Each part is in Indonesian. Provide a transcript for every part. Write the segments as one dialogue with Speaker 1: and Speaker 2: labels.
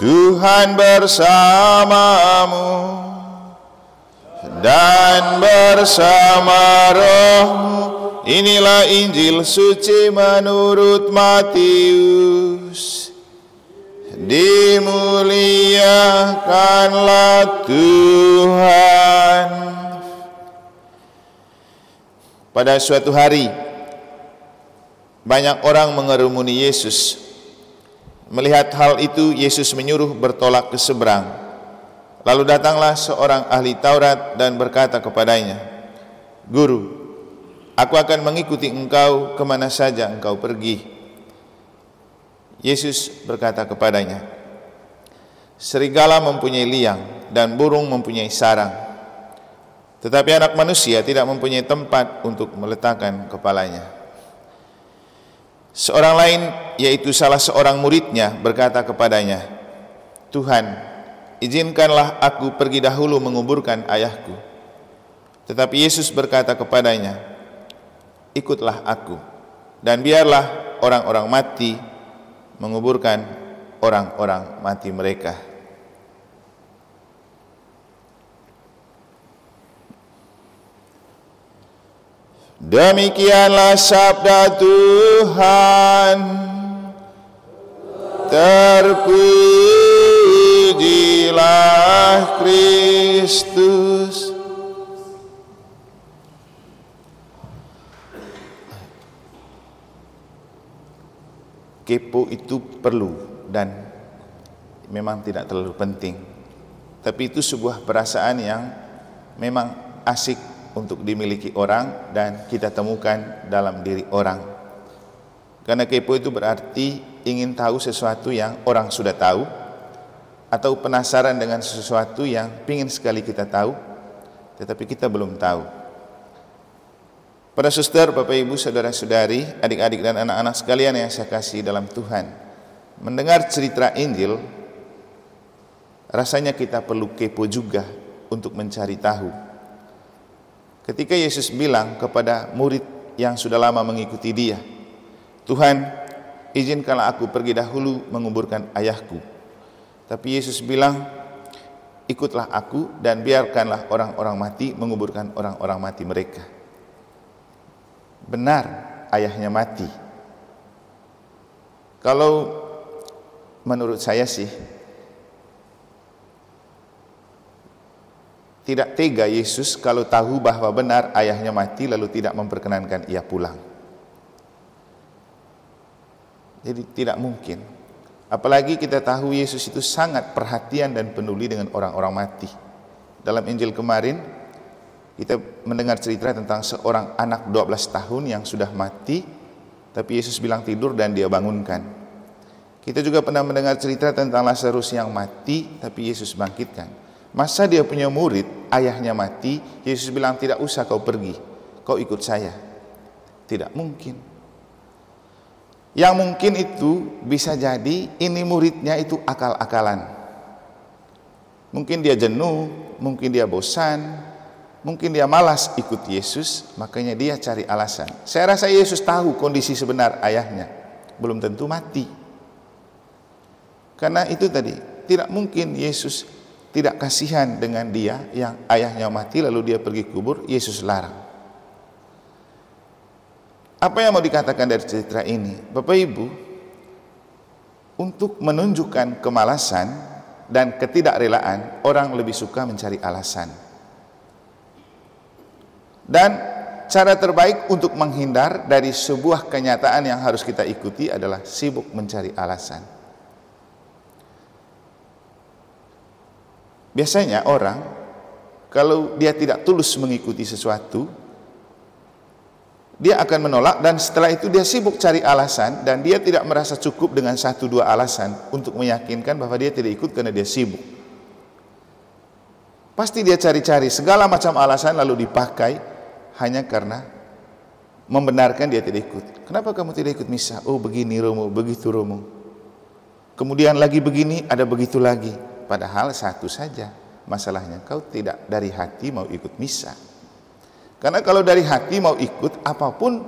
Speaker 1: Tuhan bersamamu dan bersama rohmu. Inilah Injil suci menurut Matius. Dimuliakanlah Tuhan. Pada suatu hari, banyak orang mengerumuni Yesus. Melihat hal itu, Yesus menyuruh bertolak ke seberang. Lalu datanglah seorang ahli Taurat dan berkata kepadanya, "Guru, aku akan mengikuti engkau kemana saja engkau pergi." Yesus berkata kepadanya, "Serigala mempunyai liang dan burung mempunyai sarang, tetapi Anak Manusia tidak mempunyai tempat untuk meletakkan kepalanya." Seorang lain, yaitu salah seorang muridnya, berkata kepadanya, "Tuhan, izinkanlah aku pergi dahulu menguburkan ayahku." Tetapi Yesus berkata kepadanya, "Ikutlah aku, dan biarlah orang-orang mati menguburkan orang-orang mati mereka." Demikianlah sabda Tuhan. Terpujilah Kristus. Kepo itu perlu dan memang tidak terlalu penting, tapi itu sebuah perasaan yang memang asik untuk dimiliki orang dan kita temukan dalam diri orang. Karena kepo itu berarti ingin tahu sesuatu yang orang sudah tahu, atau penasaran dengan sesuatu yang ingin sekali kita tahu tetapi kita belum tahu. Para suster, Bapak Ibu, saudara-saudari, adik-adik dan anak-anak sekalian yang saya kasih dalam Tuhan, mendengar cerita Injil, rasanya kita perlu kepo juga untuk mencari tahu. Ketika Yesus bilang kepada murid yang sudah lama mengikuti dia, "Tuhan, izinkanlah aku pergi dahulu menguburkan ayahku." Tapi Yesus bilang, "Ikutlah aku dan biarkanlah orang-orang mati menguburkan orang-orang mati mereka." Benar, ayahnya mati. Kalau menurut saya sih, tidak tega Yesus kalau tahu bahwa benar ayahnya mati lalu tidak memperkenankan ia pulang. Jadi tidak mungkin. Apalagi kita tahu Yesus itu sangat perhatian dan peduli dengan orang-orang mati. Dalam Injil kemarin kita mendengar cerita tentang seorang anak 12 tahun yang sudah mati, tapi Yesus bilang tidur dan dia bangunkan. Kita juga pernah mendengar cerita tentang Lazarus yang mati, tapi Yesus bangkitkan. Masa dia punya murid, ayahnya mati, Yesus bilang, "Tidak usah kau pergi, kau ikut saya." Tidak mungkin. Yang mungkin itu bisa jadi ini muridnya itu akal-akalan. Mungkin dia jenuh, mungkin dia bosan, mungkin dia malas ikut Yesus, makanya dia cari alasan. Saya rasa Yesus tahu kondisi sebenar ayahnya, belum tentu mati. Karena itu tadi, tidak mungkin Yesus tidak kasihan dengan dia yang ayahnya mati lalu dia pergi kubur. Yesus larang. Apa yang mau dikatakan dari cerita ini? Bapak Ibu, untuk menunjukkan kemalasan dan ketidakrelaan, orang lebih suka mencari alasan. Dan cara terbaik untuk menghindar dari sebuah kenyataan yang harus kita ikuti adalah sibuk mencari alasan. Biasanya orang, kalau dia tidak tulus mengikuti sesuatu, dia akan menolak, dan setelah itu dia sibuk cari alasan, dan dia tidak merasa cukup dengan 1-2 alasan untuk meyakinkan bahwa dia tidak ikut karena dia sibuk. Pasti dia cari-cari segala macam alasan lalu dipakai hanya karena membenarkan dia tidak ikut. Kenapa kamu tidak ikut misa? Oh begini Romo, begitu Romo. Kemudian lagi begini, ada begitu lagi. Padahal satu saja masalahnya, kau tidak dari hati mau ikut misa. Karena kalau dari hati mau ikut, apapun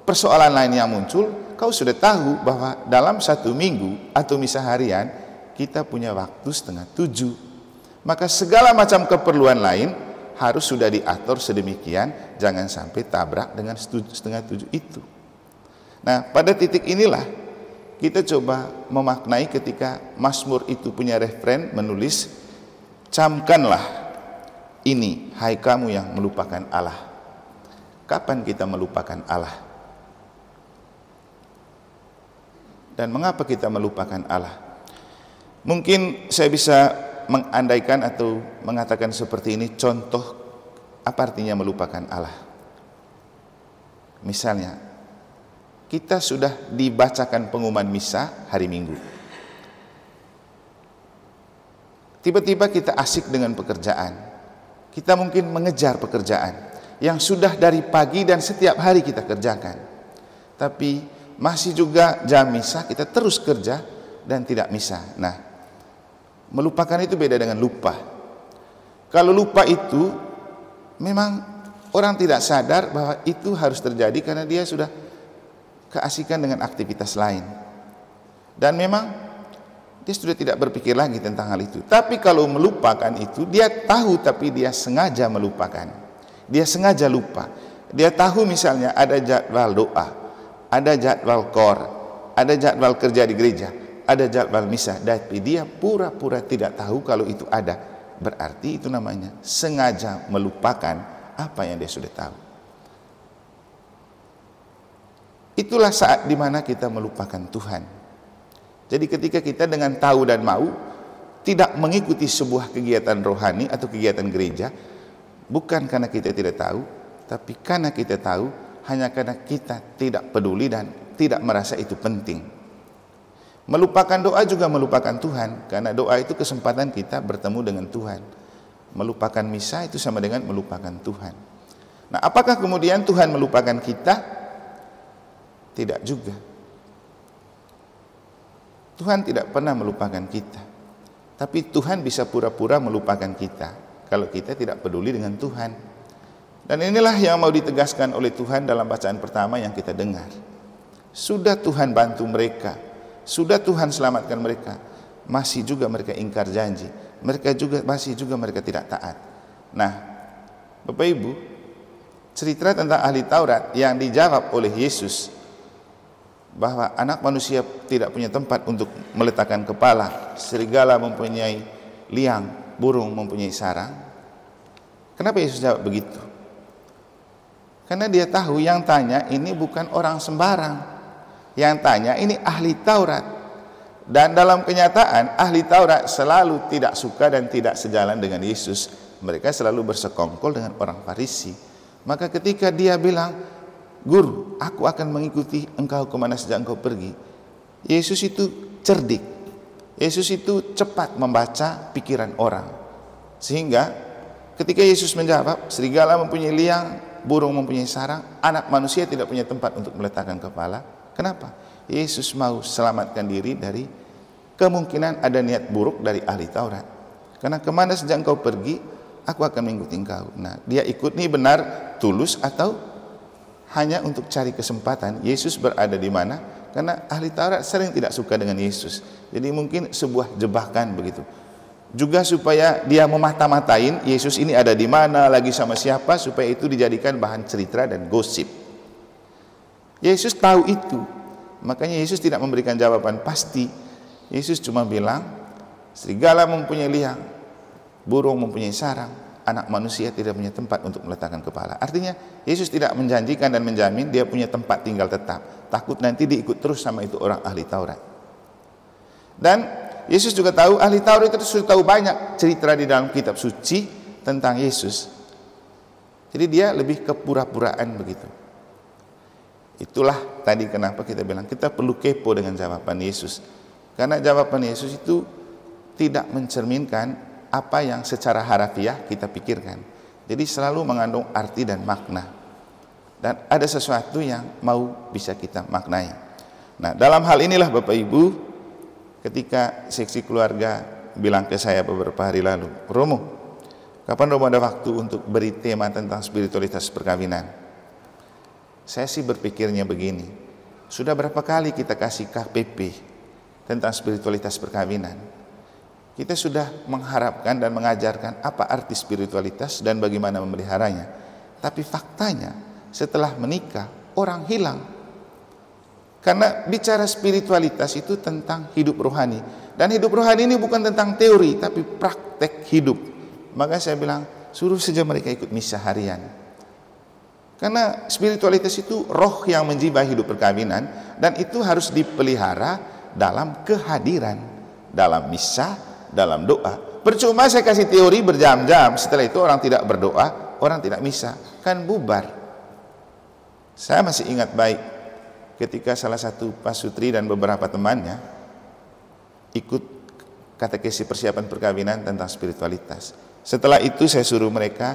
Speaker 1: persoalan lain yang muncul, kau sudah tahu bahwa dalam 1 minggu atau misa harian kita punya waktu 6:30. Maka segala macam keperluan lain harus sudah diatur sedemikian, jangan sampai tabrak dengan 6:30 itu. Nah, pada titik inilah kita coba memaknai ketika Mazmur itu punya referen menulis, camkanlah ini, hai kamu yang melupakan Allah. Kapan kita melupakan Allah? Dan mengapa kita melupakan Allah? Mungkin saya bisa mengandaikan atau mengatakan seperti ini, contoh apa artinya melupakan Allah. Misalnya, kita sudah dibacakan pengumuman misa hari Minggu. Tiba-tiba kita asik dengan pekerjaan. Kita mungkin mengejar pekerjaan yang sudah dari pagi dan setiap hari kita kerjakan. Tapi masih juga jam misa kita terus kerja dan tidak misa. Nah, melupakan itu beda dengan lupa. Kalau lupa itu memang orang tidak sadar bahwa itu harus terjadi karena dia sudah keasikan dengan aktivitas lain. Dan memang dia sudah tidak berpikir lagi tentang hal itu. Tapi kalau melupakan itu, dia tahu tapi dia sengaja melupakan. Dia sengaja lupa. Dia tahu misalnya ada jadwal doa, ada jadwal kor, ada jadwal kerja di gereja, ada jadwal misa, tapi dia pura-pura tidak tahu kalau itu ada. Berarti itu namanya sengaja melupakan apa yang dia sudah tahu. Itulah saat dimana kita melupakan Tuhan. Jadi ketika kita dengan tahu dan mau tidak mengikuti sebuah kegiatan rohani atau kegiatan gereja, bukan karena kita tidak tahu, tapi karena kita tahu, hanya karena kita tidak peduli dan tidak merasa itu penting. Melupakan doa juga melupakan Tuhan, karena doa itu kesempatan kita bertemu dengan Tuhan. Melupakan misa itu sama dengan melupakan Tuhan. Nah, apakah kemudian Tuhan melupakan kita? Tidak juga. Tuhan tidak pernah melupakan kita. Tapi Tuhan bisa pura-pura melupakan kita kalau kita tidak peduli dengan Tuhan. Dan inilah yang mau ditegaskan oleh Tuhan dalam bacaan pertama yang kita dengar. Sudah Tuhan bantu mereka, sudah Tuhan selamatkan mereka, masih juga mereka ingkar janji, masih juga mereka tidak taat. Nah, Bapak Ibu, cerita tentang ahli Taurat yang dijawab oleh Yesus bahwa anak manusia tidak punya tempat untuk meletakkan kepala, serigala mempunyai liang, burung mempunyai sarang. Kenapa Yesus jawab begitu? Karena dia tahu yang tanya ini bukan orang sembarang. Yang tanya ini ahli Taurat. Dan dalam kenyataan ahli Taurat selalu tidak suka dan tidak sejalan dengan Yesus. Mereka selalu bersekongkol dengan orang Farisi. Maka ketika dia bilang, Guru, aku akan mengikuti engkau kemana saja engkau pergi, Yesus itu cerdik. Yesus itu cepat membaca pikiran orang. Sehingga ketika Yesus menjawab, serigala mempunyai liang, burung mempunyai sarang, anak manusia tidak punya tempat untuk meletakkan kepala. Kenapa? Yesus mau selamatkan diri dari kemungkinan ada niat buruk dari ahli Taurat. Karena kemana saja engkau pergi, aku akan mengikuti engkau. Nah, dia ikut ini benar tulus atau hanya untuk cari kesempatan Yesus berada di mana? Karena ahli Taurat sering tidak suka dengan Yesus. Jadi mungkin sebuah jebakan begitu. Juga supaya dia memata-matain Yesus ini ada di mana, lagi sama siapa, supaya itu dijadikan bahan cerita dan gosip. Yesus tahu itu. Makanya Yesus tidak memberikan jawaban pasti. Yesus cuma bilang, serigala mempunyai liang, burung mempunyai sarang, anak manusia tidak punya tempat untuk meletakkan kepala. Artinya Yesus tidak menjanjikan dan menjamin dia punya tempat tinggal tetap. Takut nanti diikut terus sama itu orang ahli Taurat. Dan Yesus juga tahu ahli Taurat itu sudah tahu banyak cerita di dalam kitab suci tentang Yesus. Jadi dia lebih ke pura-puraan begitu. Itulah tadi kenapa kita bilang kita perlu kepo dengan jawaban Yesus. Karena jawaban Yesus itu tidak mencerminkan apa yang secara harafiah kita pikirkan. Jadi selalu mengandung arti dan makna. Dan ada sesuatu yang mau bisa kita maknai. Nah, dalam hal inilah Bapak Ibu, ketika seksi keluarga bilang ke saya beberapa hari lalu, Romo, kapan Romo ada waktu untuk beri tema tentang spiritualitas perkawinan? Saya sih berpikirnya begini, sudah berapa kali kita kasih KPP tentang spiritualitas perkawinan? kita sudah mengharapkan dan mengajarkan apa arti spiritualitas dan bagaimana memeliharanya. Tapi faktanya setelah menikah orang hilang. Karena bicara spiritualitas itu tentang hidup rohani. Dan hidup rohani ini bukan tentang teori, tapi praktek hidup. Maka saya bilang, suruh saja mereka ikut misa harian. Karena spiritualitas itu roh yang menjiwai hidup perkawinan, dan itu harus dipelihara dalam kehadiran, dalam misa, dalam doa. Percuma saya kasih teori berjam-jam, setelah itu orang tidak berdoa, orang tidak misa, kan bubar. Saya masih ingat baik ketika salah satu pasutri dan beberapa temannya ikut katekesi persiapan perkawinan tentang spiritualitas. Setelah itu saya suruh mereka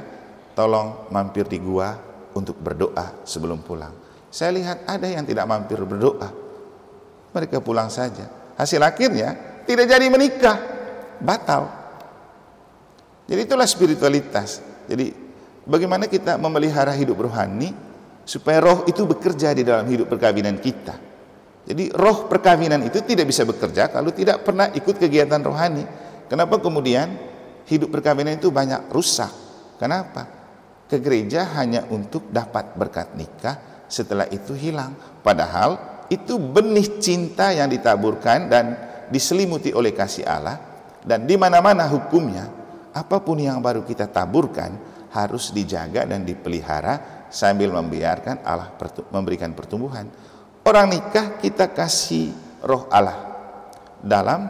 Speaker 1: tolong mampir di gua untuk berdoa sebelum pulang. Saya lihat ada yang tidak mampir berdoa, mereka pulang saja. Hasil akhirnya tidak jadi menikah, batal. Jadi itulah spiritualitas. Jadi bagaimana kita memelihara hidup rohani supaya roh itu bekerja di dalam hidup perkawinan kita. Jadi roh perkawinan itu tidak bisa bekerja kalau tidak pernah ikut kegiatan rohani. Kenapa kemudian hidup perkawinan itu banyak rusak? Kenapa? Ke gereja hanya untuk dapat berkat nikah, setelah itu hilang. Padahal itu benih cinta yang ditaburkan dan diselimuti oleh kasih Allah, dan di mana-mana hukumnya, apapun yang baru kita taburkan harus dijaga dan dipelihara sambil membiarkan Allah memberikan pertumbuhan. Orang nikah kita kasih roh Allah dalam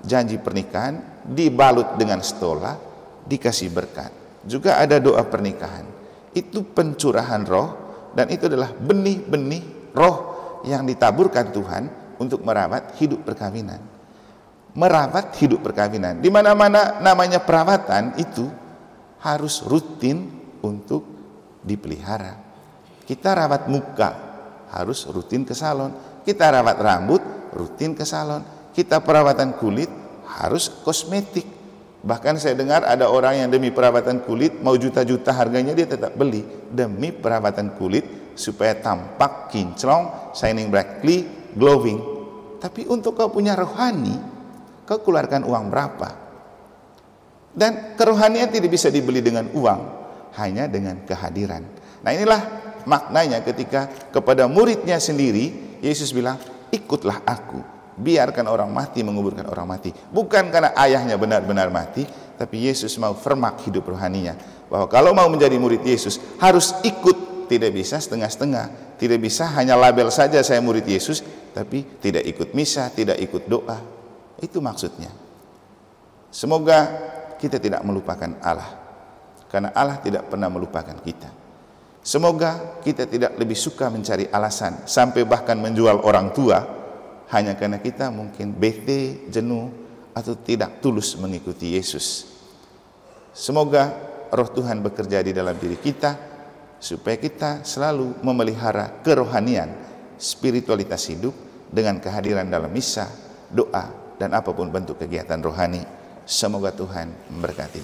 Speaker 1: janji pernikahan, dibalut dengan stola, dikasih berkat. Juga ada doa pernikahan. Itu pencurahan roh, dan itu adalah benih-benih roh yang ditaburkan Tuhan untuk merawat hidup perkawinan. Merawat hidup perkawinan. Di mana-mana namanya perawatan itu harus rutin untuk dipelihara. Kita rawat muka, harus rutin ke salon. Kita rawat rambut, rutin ke salon. Kita perawatan kulit, harus kosmetik. Bahkan saya dengar ada orang yang demi perawatan kulit mau juta-juta harganya dia tetap beli demi perawatan kulit supaya tampak kinclong, shining brightly, glowing. Tapi untuk kau punya rohani, kau keluarkan uang berapa? Dan kerohanian tidak bisa dibeli dengan uang, hanya dengan kehadiran. Nah, inilah maknanya ketika kepada muridnya sendiri Yesus bilang, ikutlah aku, biarkan orang mati menguburkan orang mati. Bukan karena ayahnya benar-benar mati, tapi Yesus mau fermak hidup rohaninya, bahwa kalau mau menjadi murid Yesus harus ikut, tidak bisa setengah-setengah, tidak bisa hanya label saja saya murid Yesus tapi tidak ikut misa, tidak ikut doa. Itu maksudnya. Semoga kita tidak melupakan Allah, karena Allah tidak pernah melupakan kita. Semoga kita tidak lebih suka mencari alasan sampai bahkan menjual orang tua hanya karena kita mungkin bete, jenuh, atau tidak tulus mengikuti Yesus. Semoga roh Tuhan bekerja di dalam diri kita supaya kita selalu memelihara kerohanian, spiritualitas hidup dengan kehadiran dalam misa, doa, dan apapun bentuk kegiatan rohani. Semoga Tuhan memberkati.